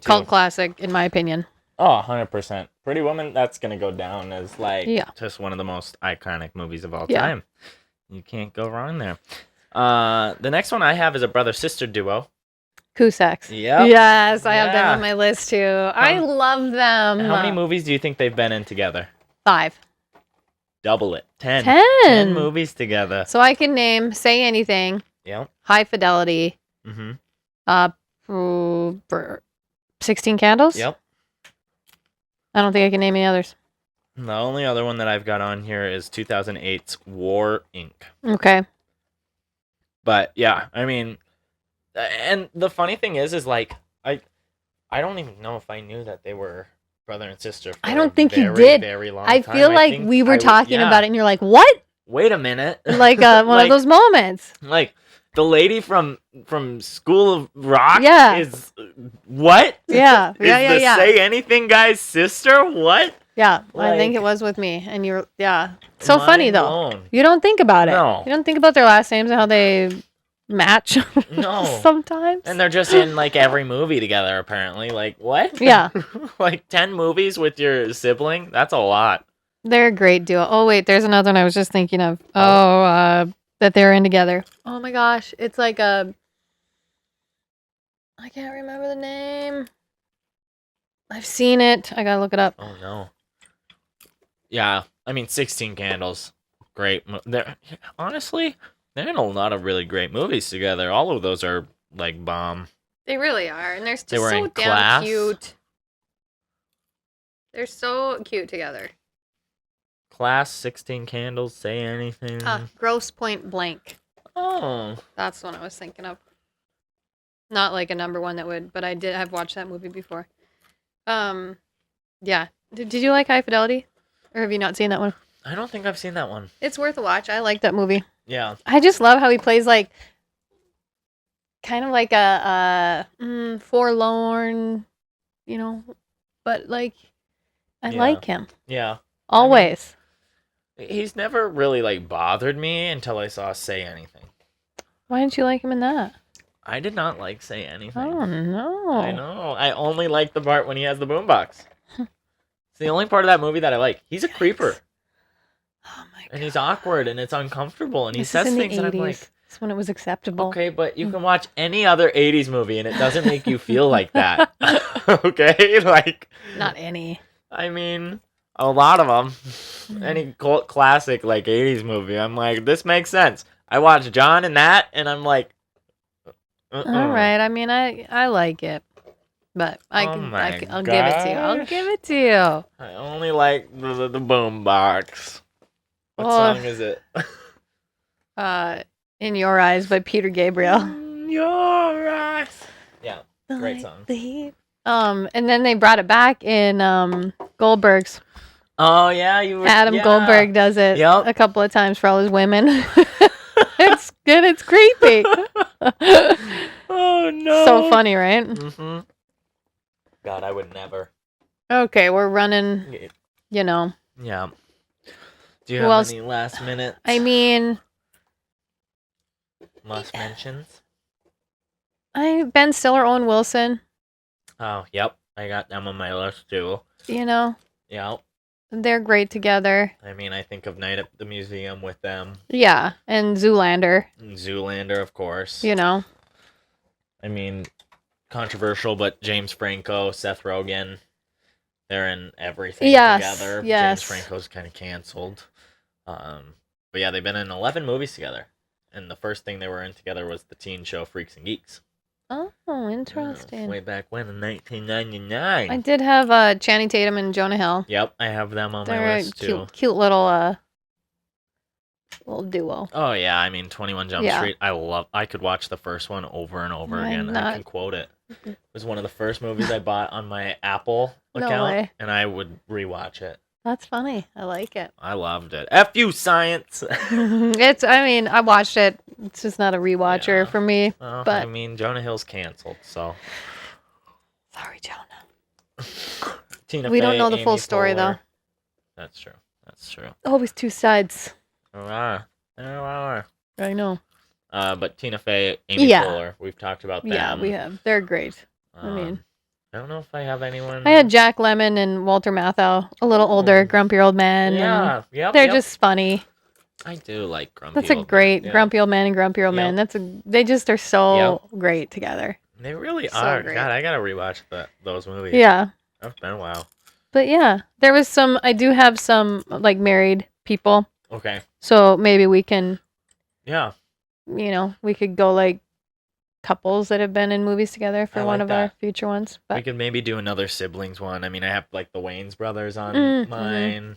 Cult classic, in my opinion. Oh, 100%. Pretty Woman, that's going to go down as, like, just one of the most iconic movies of all time. You can't go wrong there. The next one I have is a brother-sister duo. Cusacks. Yep. Yes, I have them on my list, too. I love them. How many movies do you think they've been in together? 5. Double it. 10. 10 movies together. So I can name Say Anything. Yep. High Fidelity. 16 Candles? Yep. I don't think I can name any others. The only other one that I've got on here is 2008's War Inc. Okay. But yeah, I mean, and the funny thing is like I don't even know if I knew that they were brother and sister. For I don't think you did. Very long I time. feel like we were talking about it, and you're like, "What?" Wait a minute. Like one of those moments. Like the lady from School of Rock. Yeah. Is what? Yeah. Is the Say Anything guy's sister? What? Yeah, I think it was with me, and you're so funny though. Blown. You don't think about it. No. You don't think about their last names and how they match. No. Sometimes. And they're just in like every movie together apparently. Like what? Yeah. Like 10 movies with your sibling? That's a lot. They're a great duo. Oh wait, there's another one I was just thinking of. That they're in together. Oh my gosh, it's like I can't remember the name. I've seen it. I gotta look it up. Oh no. Yeah, I mean 16 Candles. Great. Honestly, they're in a lot of really great movies together. All of those are like bomb. They really are, and they're just they were so in damn Class. cute. They're so cute together. Class, 16 Candles, Say Anything. Gross Point Blank. Oh. That's the one I was thinking of. Not like a number one that would, but I've watched that movie before. Yeah. Did you like High Fidelity? Or have you not seen that one? I don't think I've seen that one. It's worth a watch. I like that movie. Yeah. I just love how he plays like kind of like a forlorn, but like I like him. Yeah. Always. I mean, he's never really like bothered me until I saw Say Anything. Why didn't you like him in that? I did not like Say Anything. Oh no. I know. I only like the part when he has the boombox. It's the only part of that movie that I like. He's a creeper. Oh my god. And he's awkward and it's uncomfortable and he says things and I'm like, that's when it was acceptable. Okay, but you can watch any other 80s movie and it doesn't make you feel like that. Okay? Like not any. I mean, a lot of them. Any cult classic like 80s movie. I'm like, this makes sense. I watched John in that and I'm like all right. I mean, I like it. But I'll give it to you. I'll give it to you. I only like the boombox. What song is it? In Your Eyes by Peter Gabriel. In Your Eyes. Yeah, great song. And then they brought it back in Goldberg's. Oh yeah, Adam Goldberg does it a couple of times for all his women. It's good. It's creepy. Oh no! So funny, right? Mm-hmm. God, I would never. Okay, we're running. Yeah. Do you have any last minutes? I mean, must mentions. Ben Stiller, Owen Wilson. Oh, yep. I got them on my list too. Yep. They're great together. I mean, I think of Night at the Museum with them. Yeah, and Zoolander. Zoolander, of course. I mean, controversial, but James Franco, Seth Rogen. they're in everything together. Yes. James Franco's kind of canceled. But yeah, they've been in 11 movies together. And the first thing they were in together was the teen show Freaks and Geeks. Oh, interesting. Way back when in 1999. I did have Channing Tatum and Jonah Hill. Yep, I have them on They're my list too. Cute little duo. Oh yeah, I mean 21 Jump Street. I could watch the first one over and over again. I can quote it. It was one of the first movies I bought on my Apple account, and I would rewatch it. That's funny. I like it. I loved it. F you, science. I watched it. It's just not a rewatcher for me. But I mean, Jonah Hill's canceled, so. Sorry, Jonah. Tina we Fey, don't know the Amy full story, Poehler. though. That's true. Always two sides. I know. But Tina Fey, Amy Poehler, we've talked about them. Yeah, we have. They're great. I don't know if I have anyone. I had Jack Lemmon and Walter Matthau, a little older, grumpy old man. Yeah, they're just funny. I do like grumpy. That's a great grumpy old man and grumpy old man. They just are so great together. They really are. Great. God, I gotta rewatch those movies. Yeah, it's been a while. But yeah, there was some. I do have some like married people. Okay. So maybe we can. Yeah. We could go like couples that have been in movies together for one of our future ones. But we could maybe do another siblings one. I mean, I have like the Wayans brothers on mine.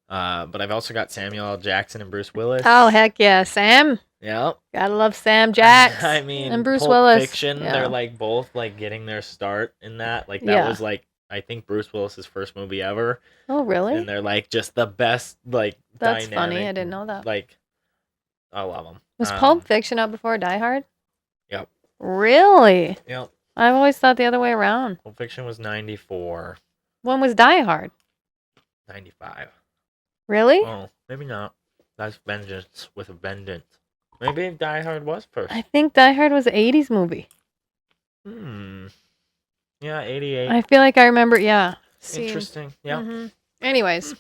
But I've also got Samuel L. Jackson and Bruce Willis. Oh, heck yeah. Sam. Yep. Gotta love Sam Jackson. I mean, and Bruce Pulp Willis. Fiction, they're like both like getting their start in that. Like that was like, I think Bruce Willis's first movie ever. Oh, really? And they're like just the best, like, that's dynamic. Funny. I didn't know that. Like, I love them. Was Pulp Fiction out before Die Hard? Yep. Really? Yep. I've always thought the other way around. Pulp Fiction was 94. When was Die Hard? 95. Really? Oh, maybe not. That's Vengeance with a Vengeance. Maybe Die Hard was first. I think Die Hard was an 80s movie. Yeah, 88. I feel like I remember, Interesting. Yeah. Mm-hmm. Anyways.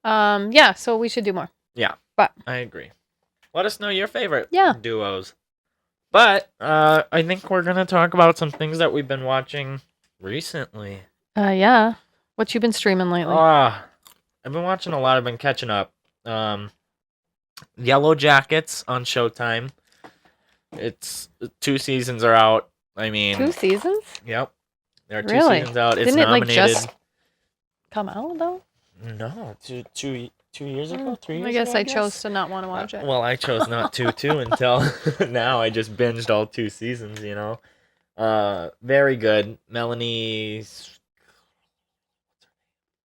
Yeah, so we should do more. Yeah. But I agree. Let us know your favorite duos. But I think we're going to talk about some things that we've been watching recently. Yeah. What you been streaming lately? I've been watching a lot. I've been catching up. Yellow Jackets on Showtime. It's 2 seasons are out. I mean, 2 seasons? Yep. There are 2 seasons out. It's Didn't nominated. It like just come out though? No, 2 years ago, 3 years ago. I guess I chose to not want to watch it. Well, I chose not to too until now. I just binged all 2 seasons, Very good. Melanie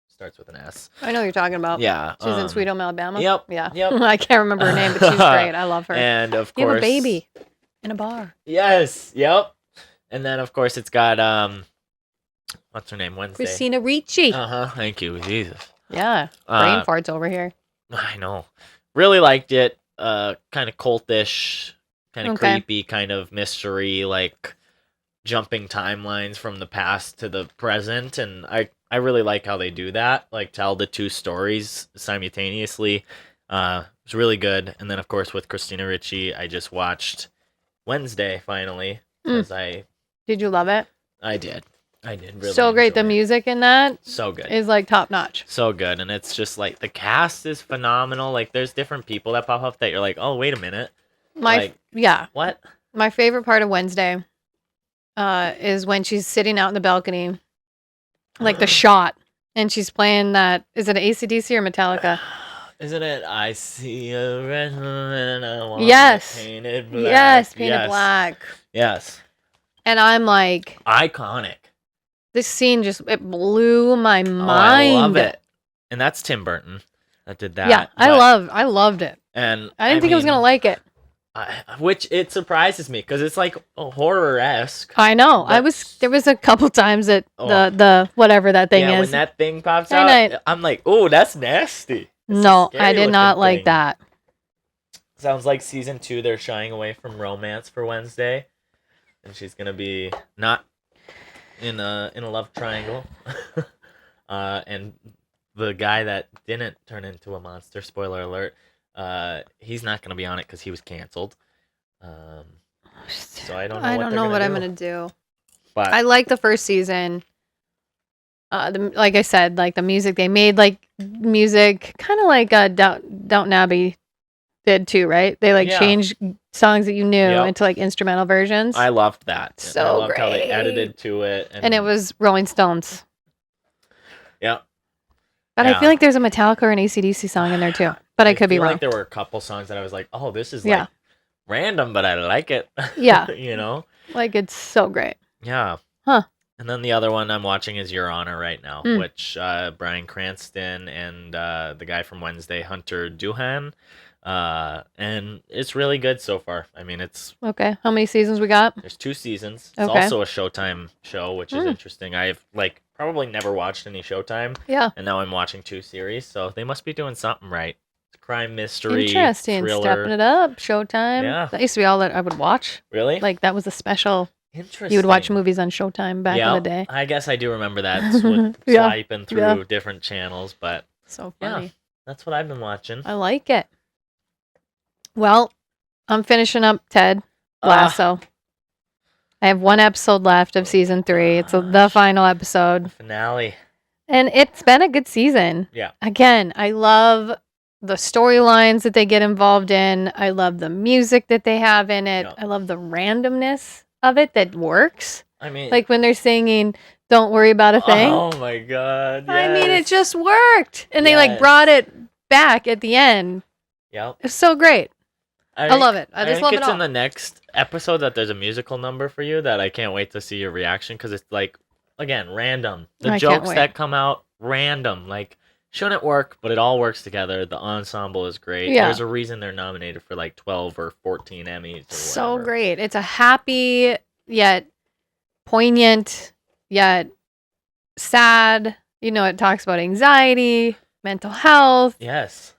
starts with an S. I know who you're talking about. Yeah. She's in Sweet Home Alabama. Yep. Yeah. Yep. I can't remember her name, but she's great. I love her. And of course, you have a baby in a bar. Yes. Yep. And then of course it's got what's her name? Wednesday. Christina Ricci. Thank you, Jesus. Yeah. Brain farts over here. I know. Really liked it. Kind of cultish, kind of creepy, kind of mystery, like jumping timelines from the past to the present, and I really like how they do that, like tell the 2 stories simultaneously. It's really good. And then of course with Christina Ricci, I just watched Wednesday finally because Did you love it? I did really so great. The music in that so good is like top notch. So good. And it's just like the cast is phenomenal. Like there's different people that pop up that you're like, oh wait a minute, what my favorite part of Wednesday is when she's sitting out in the balcony, like the shot, and she's playing that. Is it AC/DC or Metallica? Isn't it? I see a red and I want painted black. Yes, painted black. Yes. And I'm like, iconic. This scene it blew my mind. I love it. And that's Tim Burton that did that. Yeah, I loved it. And I didn't think I was gonna like it. Which it surprises me because it's like horror-esque. I know. There was a couple times that the whatever that thing is. When that thing pops out, I'm like, oh, that's nasty. No, I did not like that. Sounds like season 2 they're shying away from romance for Wednesday, and she's gonna be not in a love triangle. And the guy that didn't turn into a monster, spoiler alert, he's not gonna be on it because he was canceled. So I don't know what I'm gonna do. But I like the first season. Like I said, like the music they made, like music kind of like Downton Abbey did too, right? They like changed songs that you knew into like instrumental versions. I loved that. So I loved great. how they edited to it, and it was Rolling Stones. Yeah. But I feel like there's a Metallica or an AC/DC song in there too. But I could be wrong. Like there were a couple songs that I was like, oh, this is like random, but I like it. Yeah. You know? Like it's so great. Yeah. Huh. And then the other one I'm watching is Your Honor right now, which Bryan Cranston and the guy from Wednesday, Hunter Doohan. And it's really good so far. I mean, it's... Okay. How many seasons we got? There's 2 seasons. It's also a Showtime show, which is interesting. I've, like, probably never watched any Showtime. Yeah. And now I'm watching 2 series, so they must be doing something right. It's crime, mystery, interesting. thriller. Stepping it up. Showtime. Yeah. That used to be all that I would watch. Really? Like, that was a special... Interesting. You would watch movies on Showtime back in the day. I guess I do remember that. Swiping through different channels, but... So funny. Yeah, that's what I've been watching. I like it. Well, I'm finishing up Ted Lasso. I have 1 episode left of season 3. It's the final episode. The finale. And it's been a good season. Yeah. Again, I love the storylines that they get involved in. I love the music that they have in it. I love the randomness of it that works. I mean, like when they're singing "Don't Worry About a Thing." Oh my god! Yes. I mean, it just worked, and they like brought it back at the end. Yep, it's so great. I love it. I just love it all. It's in the next episode that there's a musical number for you that I can't wait to see your reaction because it's like, again, random. The jokes that come out, random. Like, shouldn't work, but it all works together. The ensemble is great. Yeah. There's a reason they're nominated for like 12 or 14 Emmys. Or so great. It's a happy yet poignant yet sad. You know, it talks about anxiety, mental health. Yes.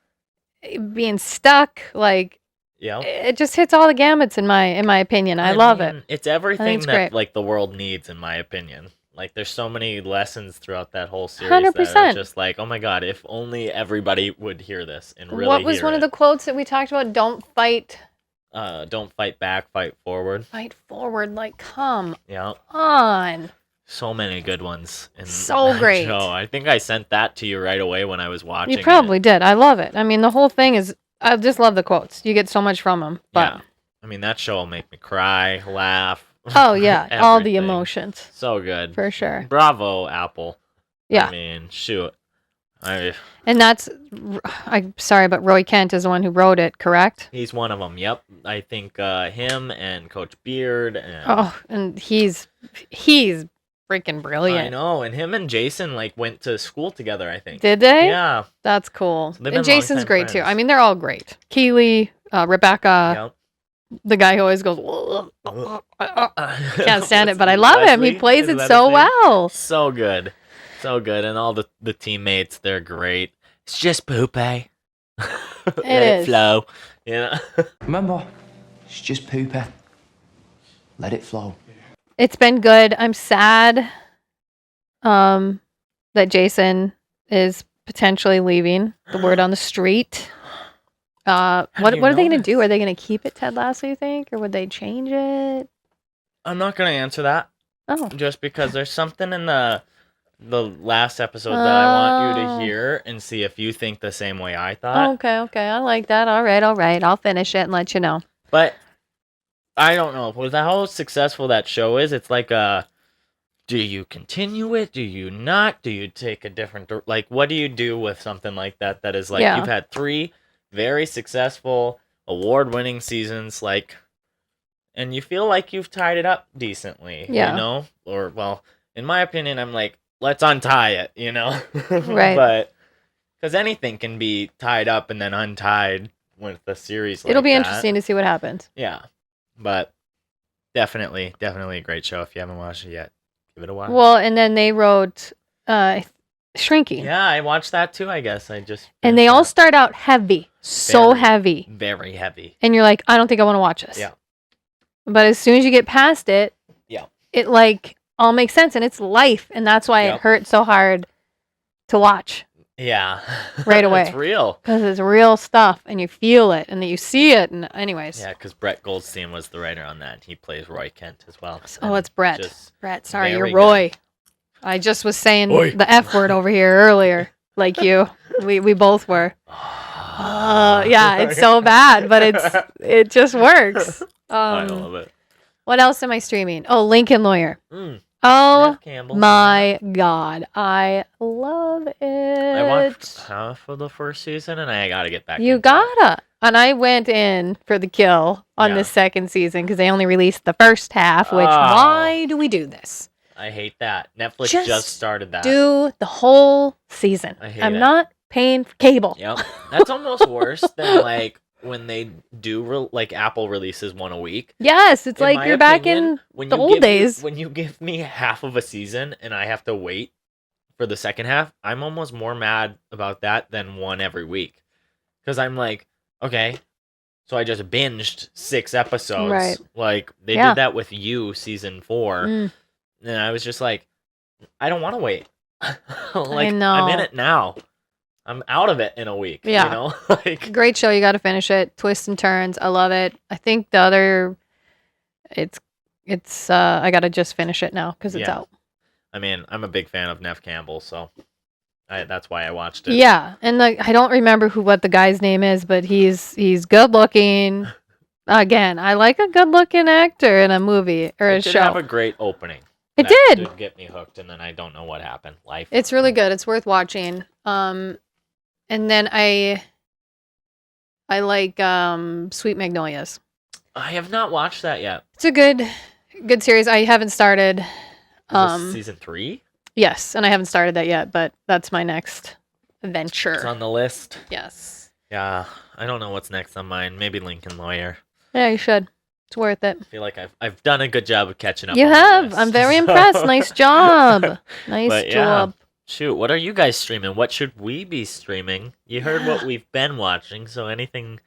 Being stuck. Like, it just hits all the gamuts in my opinion. I love it. It's everything that like the world needs, in my opinion. Like, there's so many lessons throughout that whole series 100%. That are just like, oh my god, if only everybody would hear this and really What was one of the quotes that we talked about? Don't fight back, fight forward. Fight forward, like, come on. So many good ones in so great show. I think I sent that to you right away when I was watching. You probably did. I love it. I mean, the whole thing is, I just love the quotes. You get so much from them. But I mean, that show will make me cry, laugh. Oh yeah, all the emotions. So good. For sure. Bravo, Apple. Yeah. I mean, shoot. And that's, I'm sorry, but Roy Kent is the one who wrote it, correct? He's one of them. Yep. I think him and Coach Beard and and he's freaking brilliant. I know. And him and Jason like went to school together, I think. Did they? Yeah. That's cool. So and Jason's great too. I mean, they're all great. Keely, Rebecca. Yep. The guy who always goes, can't stand it, but I love him. He plays it so well. So good. So good. And all the teammates, they're great. It's just poop, eh? Let it flow. Yeah. Remember, it's just poop, eh? Let it flow. It's been good. I'm sad that Jason is potentially leaving. The word on the street. What are they going to do? Are they going to keep it Ted Lasso, you think? Or would they change it? I'm not going to answer that. Oh. Just because there's something in the last episode that I want you to hear and see if you think the same way I thought. Okay. I like that. All right. I'll finish it and let you know. But I don't know. With how successful that show is, it's like do you continue it? Do you not? Do you take a different... Like, what do you do with something like that is like, you've had 3... very successful, award-winning seasons, like, and you feel like you've tied it up decently, you know? Or, well, in my opinion, I'm like, let's untie it, you know? Right. But, because anything can be tied up and then untied with a series like It'll be that. interesting to see what happens. Yeah. But, definitely a great show. If you haven't watched it yet, give it a watch. Well, and then they wrote, Shrinking. Yeah, I watched that too, I guess. And they all start out heavy. So heavy. Very heavy. And you're like, I don't think I want to watch this. Yeah. But as soon as you get past it, it like all makes sense and it's life. And that's why it hurt so hard to watch. Yeah. Right away. It's real. Because it's real stuff and you feel it and then you see it. And anyways. Yeah, because Brett Goldstein was the writer on that. He plays Roy Kent as well. Oh, it's Brett. Brett, sorry, you're Roy. Good. I just was saying the F word over here earlier, like you. We both were. Yeah, it's so bad, but it just works. I love it. What else am I streaming? Oh, Lincoln Lawyer. Oh my God, I love it. I watched half of the first season, and I gotta get back. You gotta. And I went in for the kill on the second season because they only released the first half. Which why do we do this? I hate that. Netflix just started that. Do the whole season. I'm not paying for cable. Yep, that's almost worse than like when they do like Apple releases one a week. Yes, it's like you're back in the old days. When you give me half of a season and I have to wait for the second half, I'm almost more mad about that than one every week. Because I'm like, okay, so I just binged 6 episodes. Right. Like, they did that with You, season 4. And I was just like, I don't want to wait. Like, I know. I'm in it now. I'm out of it in a week. Yeah. You know? Like, great show. You got to finish it. Twists and turns. I love it. I think the other, it's I got to just finish it now because it's out. I mean, I'm a big fan of Nev Campbell, so that's why I watched it. Yeah. And like, I don't remember what the guy's name is, but he's good looking. Again, I like a good looking actor in a movie or a show. It did have a great opening. It did get me hooked, and then I don't know what happened. Life. It's really good. It's worth watching. And then I like Sweet Magnolias. I have not watched that yet. It's a good series. I haven't started. Is this season 3? Yes, and I haven't started that yet, but that's my next adventure. It's on the list. Yes. Yeah, I don't know what's next on mine. Maybe Lincoln Lawyer. Yeah, you should. It's worth it. I feel like I've done a good job of catching up. You have. I'm very impressed. Nice job. Nice job. Shoot, what are you guys streaming? What should we be streaming? You heard what we've been watching, so anything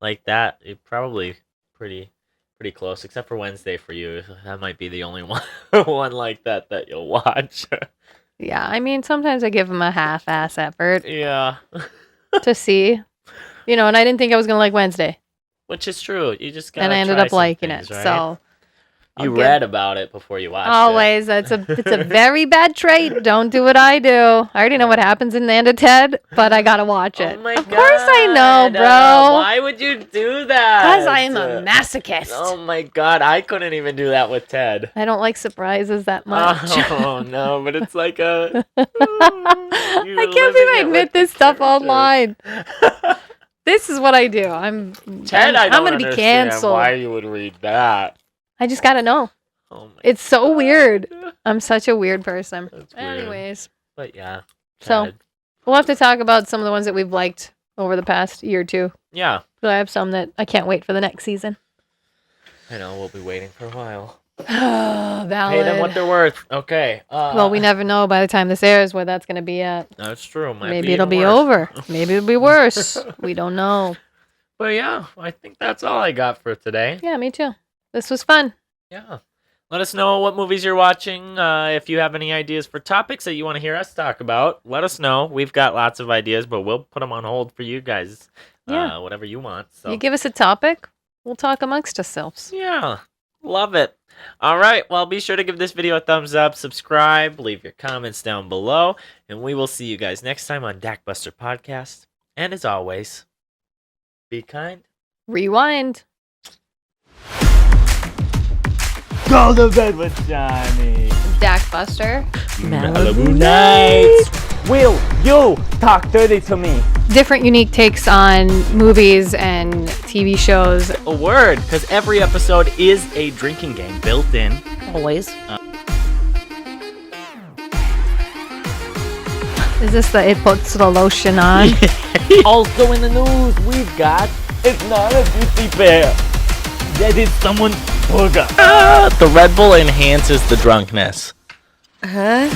like that, it probably pretty close, except for Wednesday for you. That might be the only one like that you'll watch. Yeah, I mean, sometimes I give them a half-ass effort. Yeah. To see. You know, and I didn't think I was going to like Wednesday. Which is true. You just got and I ended up liking it, right? So... You read about it before you watched Always. It's a very bad trait. Don't do what I do. I already know what happens in the end of Ted, but I gotta watch it. Oh my God. Of course I know, bro. Why would you do that? Because I am a masochist. Oh my God. I couldn't even do that with Ted. I don't like surprises that much. Oh no, but it's like a... I can't believe I admit this stuff online. This is what I do. I'm gonna be canceled. Why you would read that? I just gotta know. It's so weird. I'm such a weird person. That's Anyways. But yeah. So we'll have to talk about some of the ones that we've liked over the past year or two. Yeah. But I have some that I can't wait for the next season. I know, we'll be waiting for a while. Valid. Pay them what they're worth. Okay. Well, we never know by the time this airs where that's gonna be at. That's true. Maybe it'll be over. Maybe it'll be worse. We don't know. But yeah, I think that's all I got for today. Yeah, me too. This was fun. Yeah. Let us know what movies you're watching. If you have any ideas for topics that you want to hear us talk about, let us know. We've got lots of ideas, but we'll put them on hold for you guys. Yeah. Whatever you want. So. You give us a topic, we'll talk amongst ourselves. Yeah. Love it. All right. Well, be sure to give this video a thumbs up, subscribe, leave your comments down below, and we will see you guys next time on Dakbuster Podcast. And as always, be kind. Rewind. Go to bed with Johnny. Dakbuster. Malibu Nights. Will you talk dirty to me? Different unique takes on movies and TV shows. A word, because every episode is a drinking game built in. Always. Is this the it puts the lotion on? Also in the news, we've got it's not a beauty bear. That is someone's burger. The Red Bull enhances the drunkenness. Huh?